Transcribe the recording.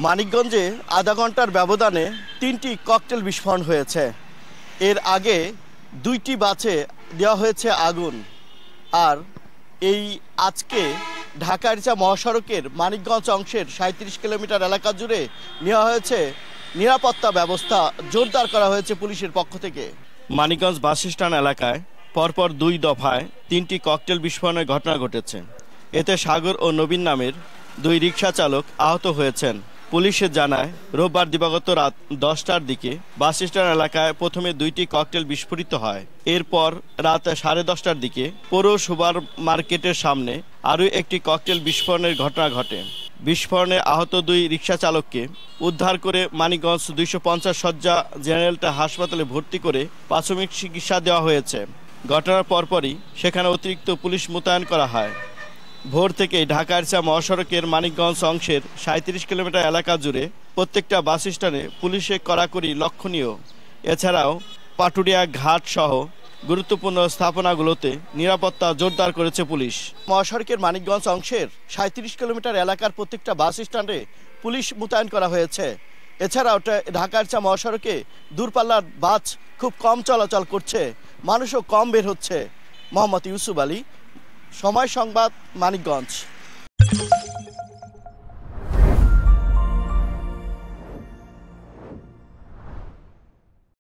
মানিকগঞ্জে আধা ঘন্টার ব্যবধানে ৩টি ককটেল বিস্ফোরণ হয়েছে। এর আগে ২টি বাসে দেওয়া হয়েছে আগুন। আর এই আজকে ঢাকা-আরিচা মহাসড়কের মানিকগঞ্জ অংশের ৩৭ কিলোমিটার এলাকা জুড়ে নেওয়া হয়েছে নিরাপত্তা ব্যবস্থা জোরদার করা হয়েছে পুলিশের পক্ষ থেকে। মানিকগঞ্জ বাস স্ট্যান্ড এলাকায় পরপর ২ দফায় ৩টি ককটেল বিস্ফোরণের ঘটনা ঘটেছে। এতে সাগর ও নবীন নামের ২ রিকশা চালক আহত হয়েছেন। পুলিশে জানায়, রোববার দিবাগত রাত ১০টার দিকে বাস স্ট্যান্ড এলাকায় প্রথমে ২টি ককটেল বিস্ফোরিত হয়। এরপর রাত ১০:৩০টার দিকে পৌর সুপার মার্কেটের সামনে আরও একটি ককটেল বিস্ফোরণের ঘটনা ঘটে। বিস্ফোরণে আহত ২ রিকশা চালককে উদ্ধার করে মানিকগঞ্জ ২৫০ শয্যা জেনারেল হাসপাতালে ভর্তি করে প্রাথমিক চিকিৎসা দেওয়া হয়েছে। ঘটনার পরপরই সেখানে অতিরিক্ত পুলিশ মোতায়েন করা হয়। ভোর থেকেই ঢাকা-আরিচা মহাসড়কের মানিকগঞ্জ অংশের ৩৭ কিলোমিটার এলাকা জুড়ে প্রত্যেকটা বাস স্ট্যান্ডে পুলিশের কড়াকড়ি লক্ষণীয়। এছাড়াও পাটুরিয়া ঘাট সহ গুরুত্বপূর্ণ স্থাপনাগুলোতে নিরাপত্তা জোরদার করেছে পুলিশ। মহাসড়কের মানিকগঞ্জ অংশের ৩৭ কিলোমিটার এলাকার প্রত্যেকটা বাস স্ট্যান্ডে পুলিশ মোতায়েন করা হয়েছে। এছাড়াও ঢাকা-আরিচা মহাসড়কে দূরপাল্লার বাস খুব কম চলাচল করছে, মানুষও কম বের হচ্ছে। মোহাম্মদ ইউসুফ আলী, সময় সংবাদ, মানিকগঞ্জ।